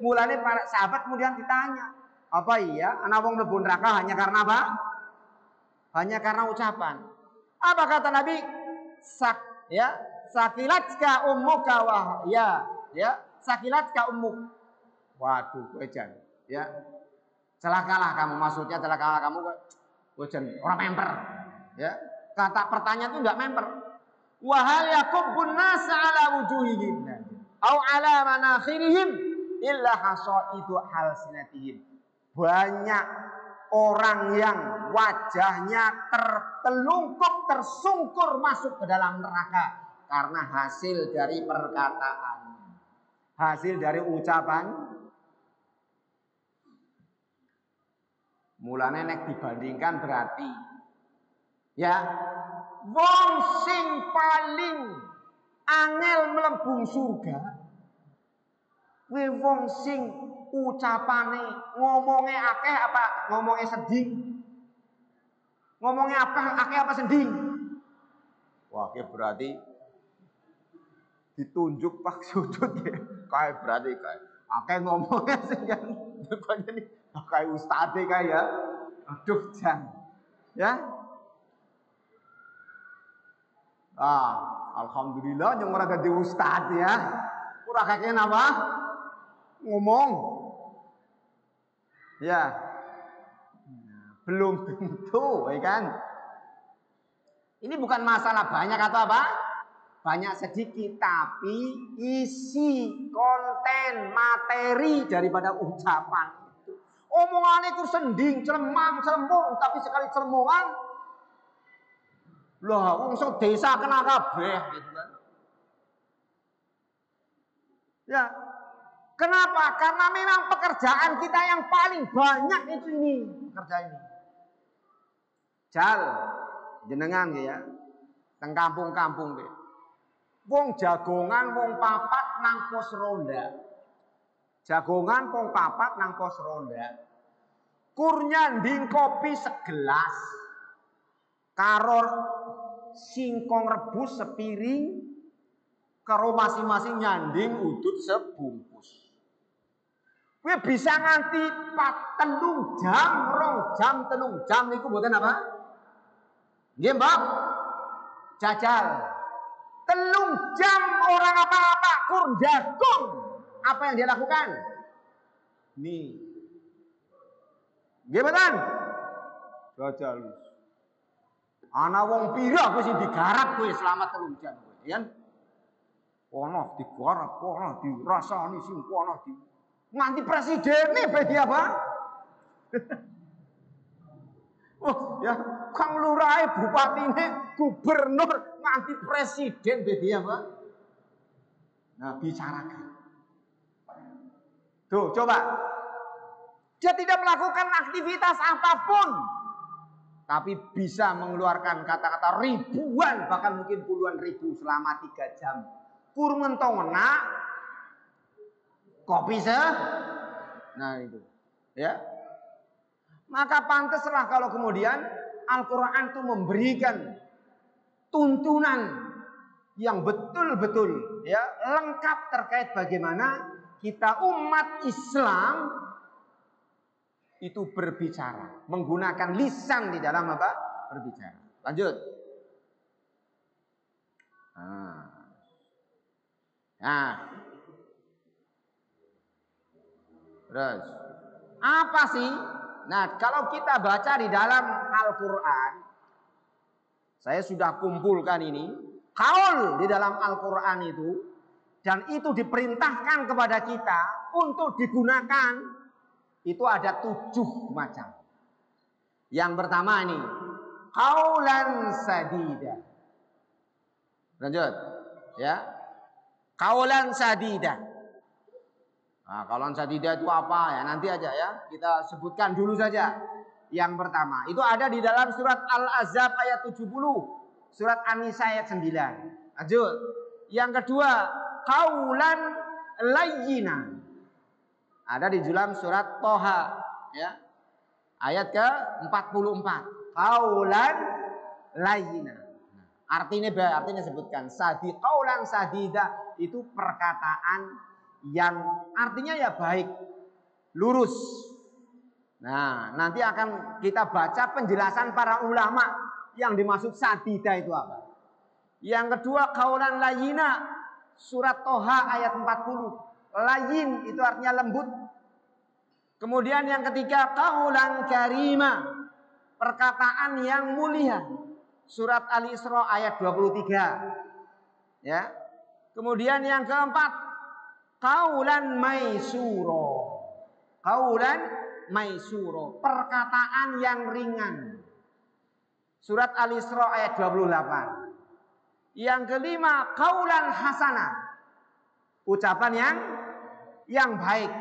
Mulane para sahabat kemudian ditanya, apa iya anak wong mlebu neraka hanya karena apa? Hanya karena ucapan. Apa kata Nabi? Sakilatka ummuka wa sakilatka ummuk. Waduh, wejan. Ya. Celakalah kamu, maksudnya celakalah kamu wejan, orang memper. Ya. Kata pertanyaan itu enggak memper. Wa hal yakubbun nas ala wujuhihim au ala manakhirihim illa hasaidu halsinatihim. Banyak orang yang wajahnya tertelungkup, tersungkur masuk ke dalam neraka karena hasil dari perkataan, hasil dari ucapan. Mulane nek dibandingkan berarti ya wong sing paling angel mlebung surga kuwi wong sing ucapane ngomongnya akeh apa ngomongnya sedih, ngomongnya akeh apa sedih. Wah, ini berarti ditunjuk pak sujud ya. Kayak berarti kayak akeh ngomongnya sing kan bukannya nih kayak ustadz kayak ya. Aduh jangan ya. Alhamdulillah yang ora dadi ustadz ya. Ora kakek apa? Ngomong. Ya. Belum tentu, ya kan? Ini bukan masalah banyak atau apa? Banyak sedikit, tapi isi konten materi daripada ucapan itu. Omongan itu sending, celemang, celembung, tapi sekali celemongan lah wong sok desa kena kabeh gitu kan. Ya. Kenapa? Karena memang pekerjaan kita yang paling banyak itu ini, pekerjaan ini. Jal jenengan ya. Teng kampung-kampung deh. Wong jagongan wong papat nang pos ronda. Jagongan wong papat nang pos ronda. Kur nyanding kopi segelas. Karo singkong rebus sepiring. Karo masing-masing nyanding udut sebungkus. Kowe bisa nganti 3 jam, 2 jam, 3 jam niku mboten apa? Nggih, Mbak. Jajal. 3 jam orang apa-apa kur jagung. Apa yang dia lakukan? Nih. Nggih, mboten? Jajal. Ana wong pira kowe sing digarap kowe selama 3 jam kowe, ya? Ono digarap, ono dirasani sing ono di nganti presidennya berarti apa? Oh ya, Kang Lurah, bupatine, gubernur, nganti presiden berarti apa? Nah, bicarakan. Tuh, coba. Dia tidak melakukan aktivitas apapun, tapi bisa mengeluarkan kata-kata ribuan, bahkan mungkin puluhan ribu selama 3 jam. Kurung entong nak kopi nah itu ya, maka pantaslah kalau kemudian Al-Quran itu memberikan tuntunan yang betul-betul ya lengkap terkait bagaimana kita umat Islam itu berbicara menggunakan lisan di dalam apa berbicara. Lanjut. Nah, terus apa sih? Nah, kalau kita baca di dalam Al-Quran, saya sudah kumpulkan ini kaul di dalam Al-Quran itu, dan itu diperintahkan kepada kita untuk digunakan. Itu ada 7 macam. Yang pertama ini kaulan sadida. Lanjut, ya. Kaulan sadida. Nah, kaulan sadida itu apa ya? Nanti aja ya. Kita sebutkan dulu saja. Yang pertama, itu ada di dalam surat Al-Ahzab ayat 70, surat An-Nisa ayat 9. Lanjut. Yang kedua, kaulan layyina. Ada di dalam surat Toha ya. Ayat ke-44. Kaulan layyina. Artinya sebutkan kaulan sadida itu perkataan yang artinya ya baik, lurus. Nah, nanti akan kita baca penjelasan para ulama yang dimaksud sadida itu apa. Yang kedua kaulan layyina, surat Toha ayat 40. Layyin itu artinya lembut. Kemudian yang ketiga kaulan karima, perkataan yang mulia. Surat Al-Isra ayat 23. Ya. Kemudian yang keempat, kaulan maisuro. Kaulan maisuro, perkataan yang ringan. Surat Al-Isra ayat 28. Yang kelima, kaulan hasanah. Ucapan yang baik.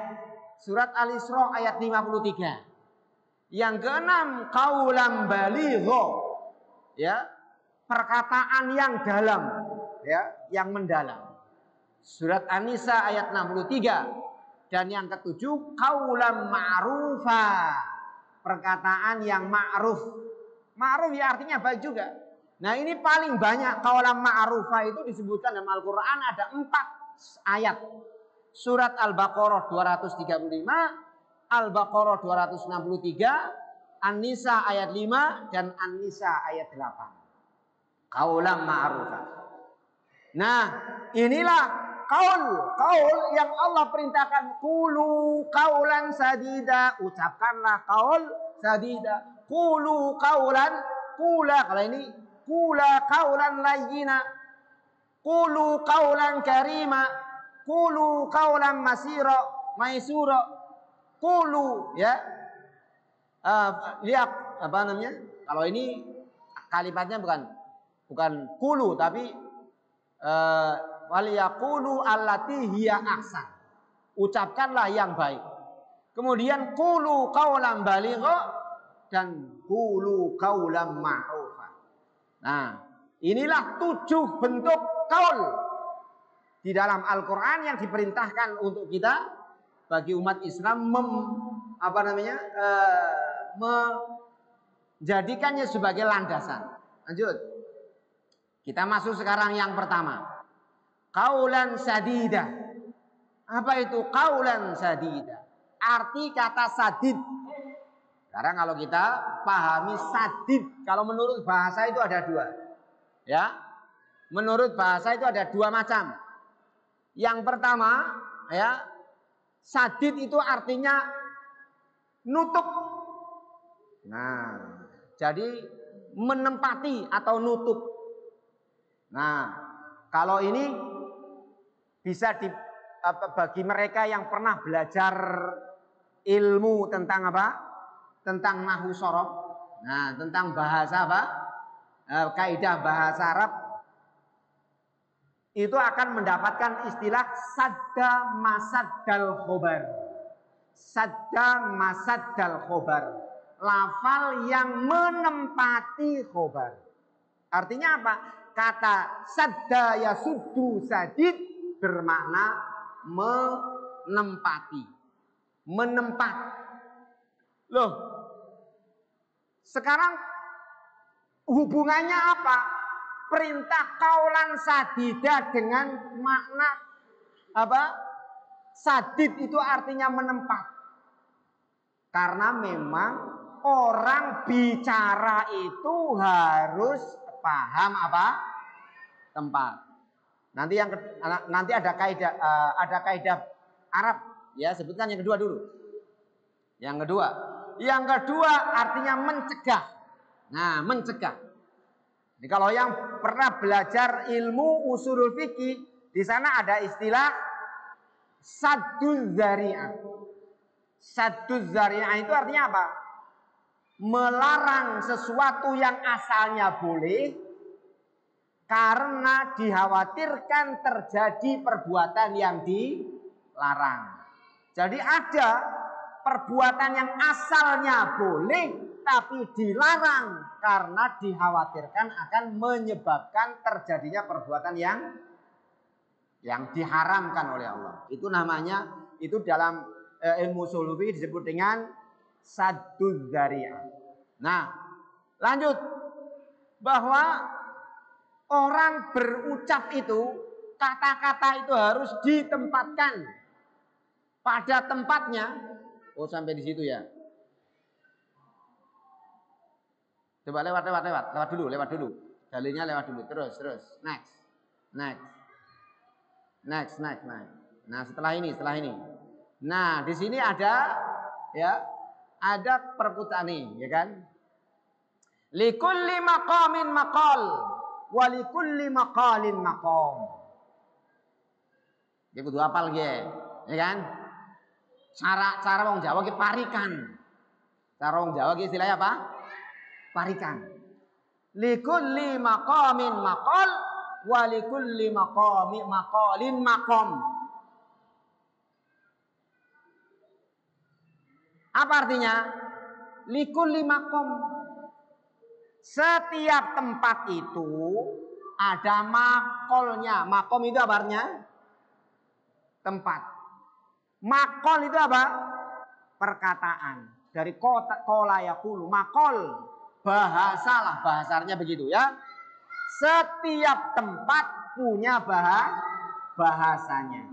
Surat Al-Isra ayat 53. Yang keenam, kaulan baligho. Ya, perkataan yang dalam, ya, yang mendalam. Surat An-Nisa ayat 63. Dan yang ketujuh, kaulan ma'rufa, perkataan yang ma'ruf. Ma'ruf ya artinya baik juga. Nah, ini paling banyak kaulan ma'rufa itu disebutkan dalam Al-Quran ada 4 ayat. Surat Al-Baqarah 235, Al-Baqarah 263, An-Nisa ayat 5 dan An-Nisa ayat 8. Kaulan ma'rufah. Nah, inilah kaul yang Allah perintahkan. Qulu kaulan sadida, ucapkanlah kaul sadida. Qulu kaulan, qula, kalau ini qula kaulan layyina. Qulu kaulan karima. Qulu kaulan maisura. Qulu, ya. Lihat apa namanya? Kalau ini kalimatnya bukan qulu tapi waliyaqulu allati hiya ahsan. Ucapkanlah yang baik. Kemudian qulu qaulan baligha, dan qulu qaulan ma'rufa. Nah, inilah 7 bentuk qaul di dalam Al-Qur'an yang diperintahkan untuk kita bagi umat Islam menjadikannya sebagai landasan. Lanjut. Kita masuk sekarang yang pertama. Qaulan sadida. Apa itu qaulan sadida? Arti kata sadid. Sekarang kalau kita pahami sadid, kalau menurut bahasa itu ada 2. Ya. Menurut bahasa itu ada 2 macam. Yang pertama, ya, sadid itu artinya nutup. Nah, jadi menempati atau nutup. Nah, kalau ini bisa bagi mereka yang pernah belajar ilmu tentang apa? Tentang nahwu sorof. Nah, tentang bahasa apa? Kaidah bahasa Arab. Itu akan mendapatkan istilah sadda masaddal khobar. Sadda masaddal khobar. Lafal yang menempati khobar. Artinya apa? Kata sadda yasuddu sadid bermakna menempati. Menempat. Loh, sekarang hubungannya apa? Perintah qaulan sadida dengan makna apa? Sadid itu artinya menempat. Karena memang orang bicara itu harus paham apa? Tempat. Nanti ada kaidah Arab, ya, sebutkan yang kedua dulu. Yang kedua artinya mencegah. Nah, mencegah. Jadi kalau yang pernah belajar ilmu usulul fikih, di sana ada istilah sadduz zari'ah. Sadduz zari'ah itu artinya apa? Melarang sesuatu yang asalnya boleh karena dikhawatirkan terjadi perbuatan yang dilarang. Jadi ada perbuatan yang asalnya boleh tapi dilarang karena dikhawatirkan akan menyebabkan terjadinya perbuatan yang diharamkan oleh Allah. Itu namanya, itu dalam ilmu ushul fikih disebut dengan sadduz zari'ah. Nah, lanjut, bahwa orang berucap itu, kata-kata itu harus ditempatkan pada tempatnya. Oh, sampai di situ ya. Coba lewat dulu. Dalilnya lewat dulu. Terus. Next. Nah, setelah ini. Nah, di sini ada perpustakaan nih, ya kan? Likulli maqamin maqal wa likulli maqalin maqam. Iki kudu hafal ge, ya kan? Cara wong Jawa ki parikan. Cara wong Jawa ki istilahnya apa? Parikan. Likulli maqamin maqal wa likulli maqalin maqam. Apa artinya? Likulli maqam. Setiap tempat itu ada makolnya. Makom itu apa artinya? Tempat. Makol itu apa? Perkataan. Dari kola yakulu. Makol. Bahasa bahasanya begitu ya. Setiap tempat punya bahasanya.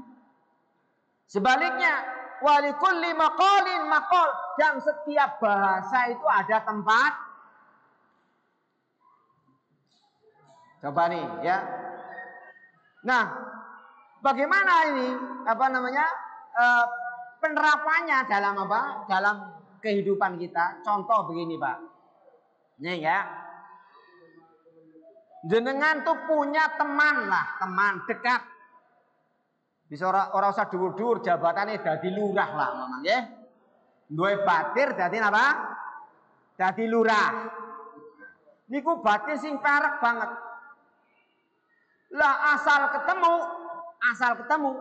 Sebaliknya, walikulli maqalin maqal, dan setiap bahasa itu ada tempat. Coba nih ya. Nah, bagaimana ini penerapannya dalam dalam kehidupan kita? Contoh begini, Pak. Nih ya. Jenengan tuh punya teman dekat. Bisa orang usah dhuwur-dhuwur jabatannya dadi lurah lah mamang nggih. Duwe batir dadi apa? Dadi lurah. Niku batir sing parek banget. Lah asal ketemu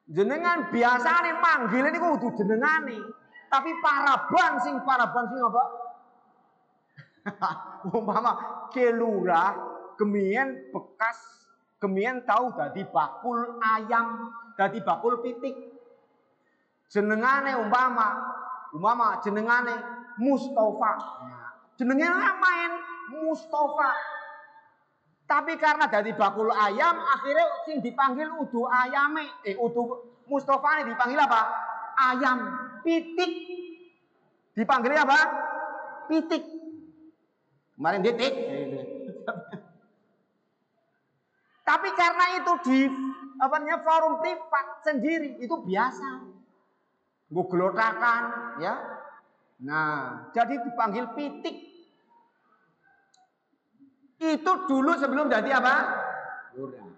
jenengan biasane manggil niku kudu jenengane. Tapi paraban sing apa? Umpama kelurah gemien bekas gemien tahu dadi bakul ayam, dadi bakul pitik. Jenengane umpama jenengane Mustafa. Jenengane main Mustafa. Tapi karena dari bakul ayam akhirnya sing dipanggil udu ayame, udu Mustafa ini dipanggil apa? Ayam pitik. Dipanggilnya apa? Pitik. Kemarin titik. Tapi karena itu di forum privat sendiri itu biasa. Gue gelotakan, ya. Nah, jadi dipanggil pitik. Itu dulu sebelum jadi apa? Lurah.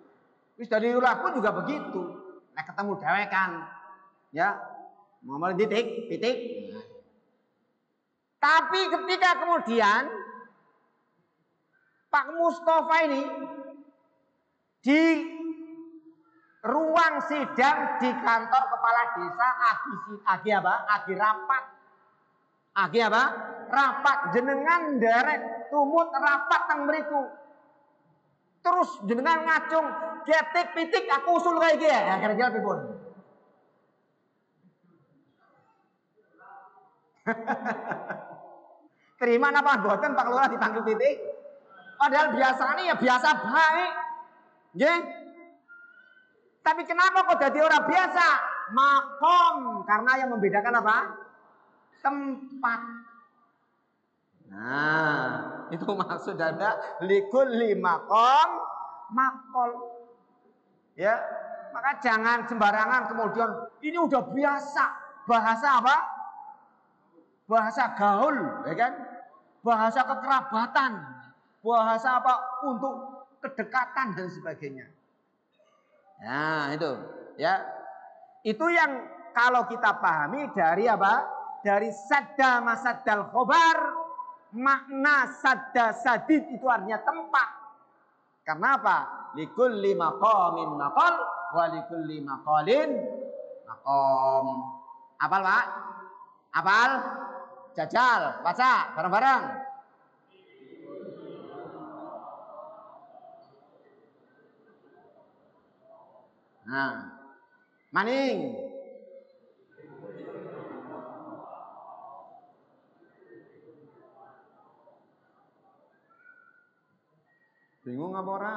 Terus dari lurah pun juga begitu. Nah, ketemu dewekan, ya. Ngomong titik, pitik. Tapi ketika kemudian Pak Mustafa ini di ruang sidang di kantor kepala desa agi rapat jenengan derek tumut rapat teng mriku terus jenengan ngacung getik pitik aku usul kayak gini ya kira-kira pripun. Terima napa mboten Pak Lurah dipanggil titik? Padahal biasanya ya biasa baik. Nggih. Tapi kenapa kok jadi orang biasa? Makom, karena yang membedakan apa? Tempat. Nah, itu maksud ada likulli makom makol. Ya, maka jangan sembarangan kemudian ini udah biasa bahasa apa? Bahasa gaul, ya kan? Bahasa kekerabatan, bahasa apa? Untuk kedekatan dan sebagainya. Nah, itu ya. Itu yang kalau kita pahami dari apa? Dari sadda masaddal khobar, makna sadda sadid itu artinya tempat. Karena apa? Likulli maqamin maqal wa likulli maqalin maqam. Apal, Pak? Apal? Jajal, baca bareng-bareng. Nah, maning. Bingung apa ora?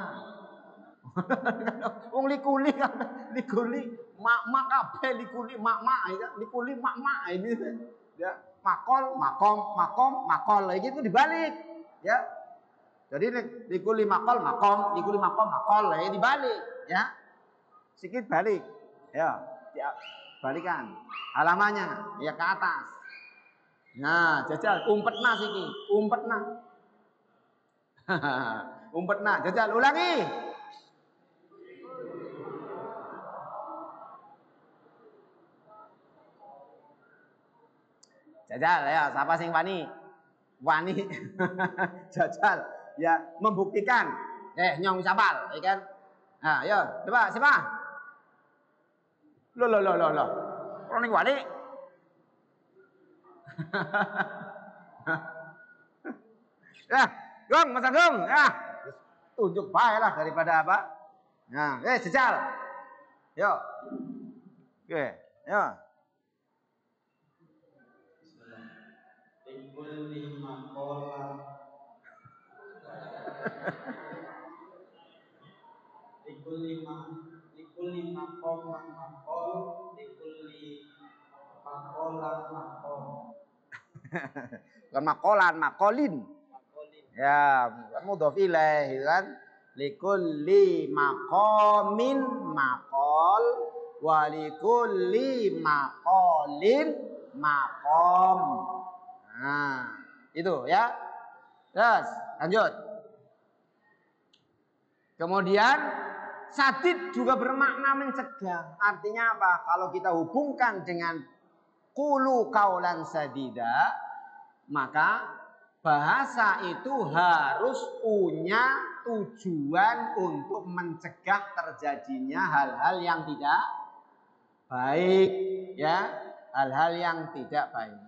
Wong likuli kan, likuli mak kabeh likuli mak likuli mak ini ya. Makol, makol lagi itu dibalik, ya. Jadi likuli makol, likuli makol ya dibalik, ya. Sikit balik, ya, balikan halamannya, ya ke atas. Nah, jajal umpetna siki, umpetna. Umpetna, jajal ulangi. Jajal ya, siapa sing wani? Wani. Jajal ya membuktikan. Nyong sapal, ya kan? Nah, ayo, coba siapa? Loh. Orang ning wani. Ya, Gong, Mas Agung, ya. Tunjuk bae lah daripada apa? Nah, jajal. Yo. Oke, yo. Likulli maqalam likulli maqaman maqal likulli maqalan maqal. Bukan makolan, makolin. Ya, mudhof ilaih kan. Likulli maqamin maqal wa likulli maqalin maqam. Nah, itu ya. Terus lanjut. Kemudian sadid juga bermakna mencegah. Artinya apa? Kalau kita hubungkan dengan qulu qaulan sadida, maka bahasa itu harus punya tujuan untuk mencegah terjadinya hal-hal yang tidak baik, ya. hal-hal yang tidak baik.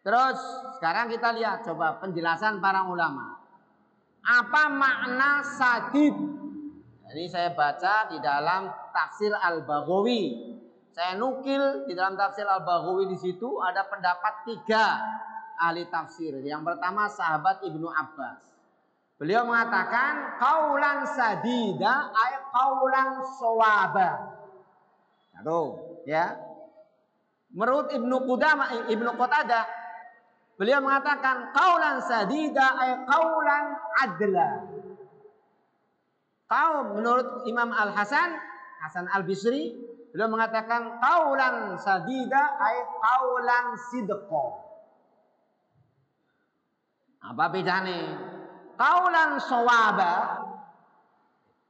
Terus sekarang kita lihat coba penjelasan para ulama. Apa makna sadid? Ini saya baca di dalam tafsir Al-Baghawi. Saya nukil di dalam tafsir Al-Baghawi, di situ ada pendapat 3 ahli tafsir. Yang pertama sahabat Ibnu Abbas. Beliau mengatakan qaulan sadida ay qaulan shawaba. Tuh, ya. Menurut Ibnu Qatadah, beliau mengatakan qaulan sadida ay qaulan adla. Menurut Imam Al-Hasan Al-Bisri, beliau mengatakan qaulan sadida ay qaulan sidqa. Apa bedanya? Qaulan shawaba,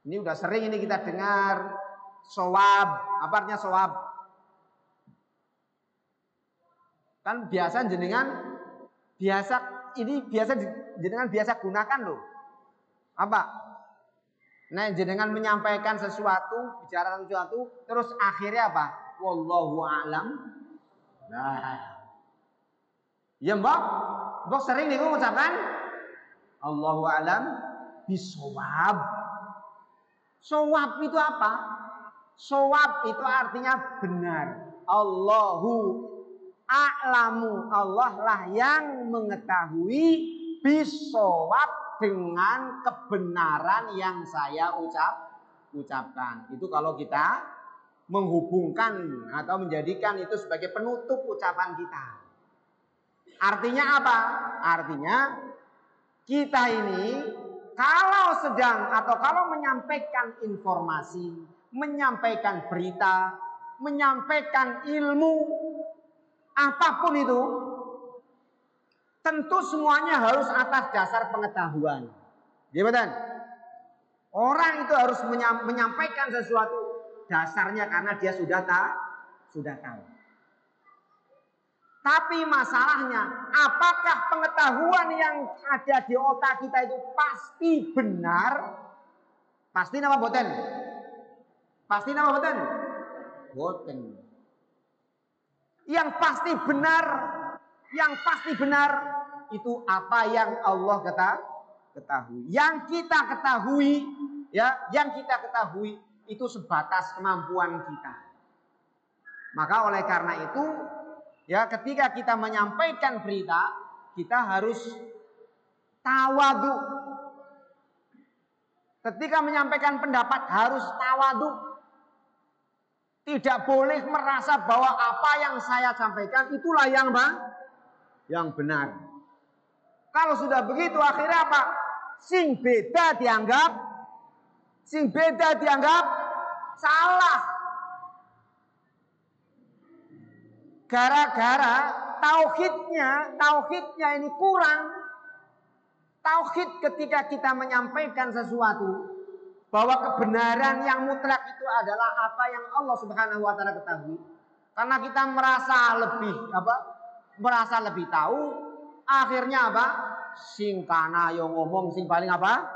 ini udah sering ini kita dengar shawab. Apa artinya shawab? Kan biasa jenengan biasa gunakan loh. Apa? Nah, jenengan menyampaikan sesuatu, bicara sesuatu, terus akhirnya apa? Wallahu a'lam. Nah, ya mbak sering nih mengucapkan Allahu a'lam bisawab. Shawab itu apa? Shawab itu artinya benar. Allahu a'lamu, Allah lah yang mengetahui bisawab, dengan kebenaran yang saya ucapkan. Itu kalau kita menghubungkan atau menjadikan itu sebagai penutup ucapan kita. Artinya apa? Artinya kita ini kalau sedang atau kalau menyampaikan informasi, menyampaikan berita, menyampaikan ilmu, apapun itu, tentu semuanya harus atas dasar pengetahuan. Gimana? Orang itu harus menyampaikan sesuatu dasarnya karena dia sudah tahu. Tapi masalahnya, apakah pengetahuan yang ada di otak kita itu pasti benar? Pasti nama boten? Pasti nama boten? Boten. Yang pasti benar itu apa yang Allah ketahui. Yang kita ketahui itu sebatas kemampuan kita. Maka oleh karena itu, ya, ketika kita menyampaikan berita, kita harus tawadu. Ketika menyampaikan pendapat harus tawadu. Tidak boleh merasa bahwa apa yang saya sampaikan itulah yang benar. Kalau sudah begitu akhirnya apa? Sing beda dianggap salah. Gara-gara tauhidnya ini kurang. Tauhid ketika kita menyampaikan sesuatu bahwa kebenaran yang mutlak itu adalah apa yang Allah Subhanahu wa taala ketahui. Karena kita merasa lebih tahu, akhirnya apa? Sing kana yang ngomong sing paling apa?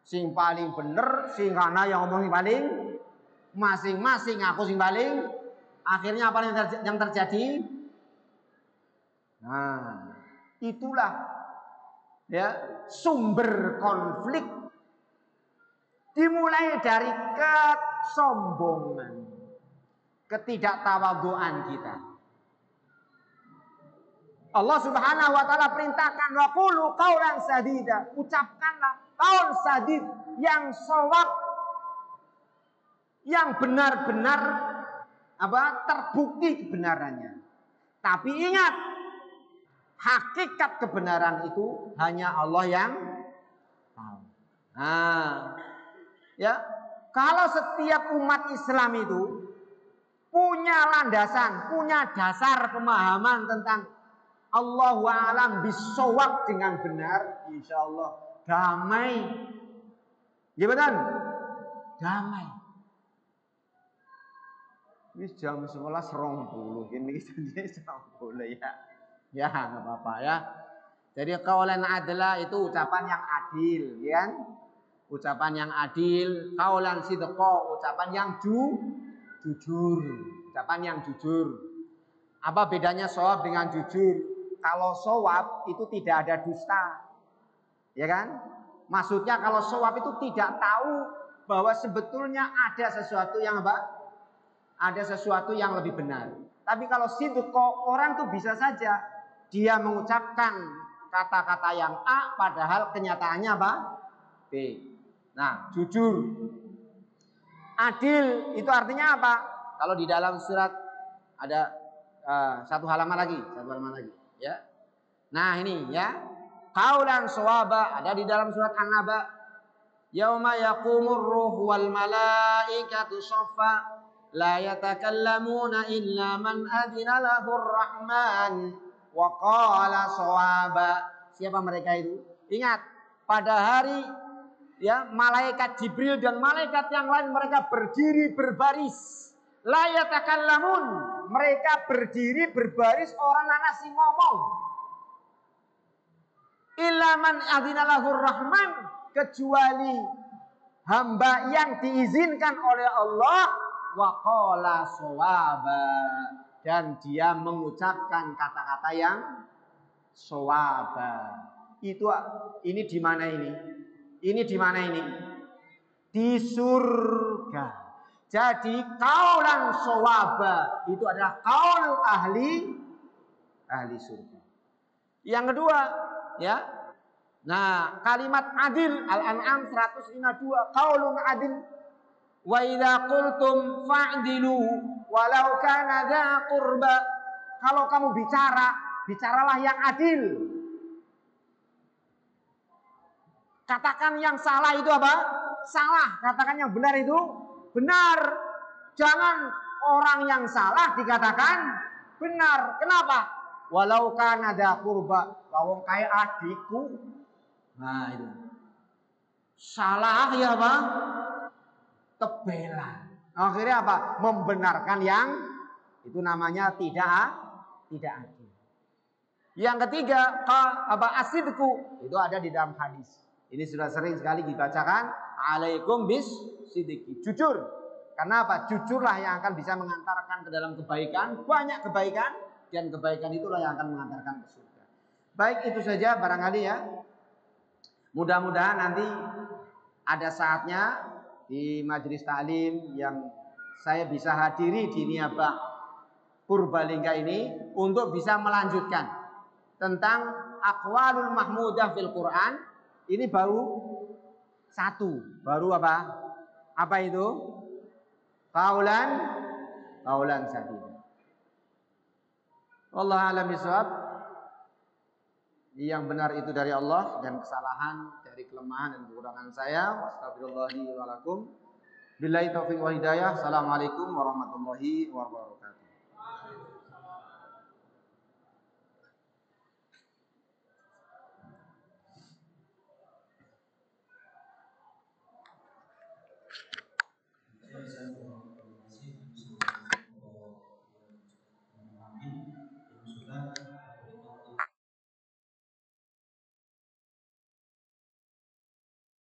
Sing paling bener, sing kana yang ngomong sing paling, masing-masing aku sing paling. Akhirnya apa yang terjadi? Nah, itulah ya sumber konflik. Dimulai dari kesombongan, ketidaktawaduan kita. Allah Subhanahu wa taala perintahkan waqulu qaulan sadida, ucapkanlah qaul sadid yang shawab, yang benar-benar terbukti kebenarannya. Tapi ingat, hakikat kebenaran itu hanya Allah yang tahu. Nah, ya, kalau setiap umat Islam itu punya landasan, punya dasar pemahaman tentang Allahu a'lam bisawab dengan benar, insya Allah damai. Ya betul? Damai. Ini jam 11.20 ini boleh ya. Ya, enggak apa-apa ya. Jadi qaulan adla itu ucapan yang adil, ya kan? Ucapan yang adil, qaulan sidqa, ucapan yang jujur, ucapan yang jujur. Apa bedanya shawab dengan jujur? Kalau shawab itu tidak ada dusta. Ya kan? Maksudnya kalau shawab itu tidak tahu bahwa sebetulnya ada sesuatu yang apa? Ada sesuatu yang lebih benar. Tapi kalau sidq, orang tuh bisa saja dia mengucapkan kata-kata yang A padahal kenyataannya apa? B. Nah, jujur. Adil itu artinya apa? Kalau di dalam surat ada satu halaman lagi, ya. Nah, ini ya. Qaulan shawaba ada di dalam surat An-Naba. Yauma yaqumur ruh wal malaikatu shaffa la yatakallamuna illa man adina lahur rahman wa qala shawaba. Siapa mereka itu? Ingat, pada hari ya malaikat Jibril dan malaikat yang lain mereka berdiri berbaris. La yatakallamun, mereka berdiri berbaris orang anak sing ngomong. Illa man adzina lahur rahman, kecuali hamba yang diizinkan oleh Allah wa qala shawaba, dan dia mengucapkan kata-kata yang shawaba. Ini di mana ini? Ini di mana ini? Di surga. Jadi qaulan shawaba itu adalah qaul ahli surga. Yang kedua, ya. Nah, kalimat adil Al-An'am 152 qaulun adil wa idza qultum fa'dilu walau kana dza qurba. Kalau kamu bicara, bicaralah yang adil. Katakan yang salah itu apa? Salah. Katakan yang benar itu benar. Jangan orang yang salah dikatakan benar. Kenapa? Walau kana dza qurba, wong kayak adikku. Nah, itu. Salah ya, Bang. Tebelan. Akhirnya apa? Membenarkan yang itu namanya tidak adil. Yang ketiga, apa asidku? Itu ada di dalam hadis. Ini sudah sering sekali dibacakan, alaikum bis sidiki, jujur. Karena apa? Jujurlah yang akan bisa mengantarkan ke dalam kebaikan, banyak kebaikan, dan kebaikan itulah yang akan mengantarkan ke surga. Baik, itu saja barangkali ya. Mudah-mudahan nanti ada saatnya di majelis taklim yang saya bisa hadiri di Niabah Purbalingga ini untuk bisa melanjutkan tentang aqwalul mahmudah fil Quran. Ini baru satu. Baru apa? Apa itu? Qaulan sadida. Wallahu a'lam bishawab. Yang benar itu dari Allah dan kesalahan dari kelemahan dan kekurangan saya. Astagfirullahi wa lakum. Billahi taufiq wal hidayah. Assalamualaikum warahmatullahi wabarakatuh.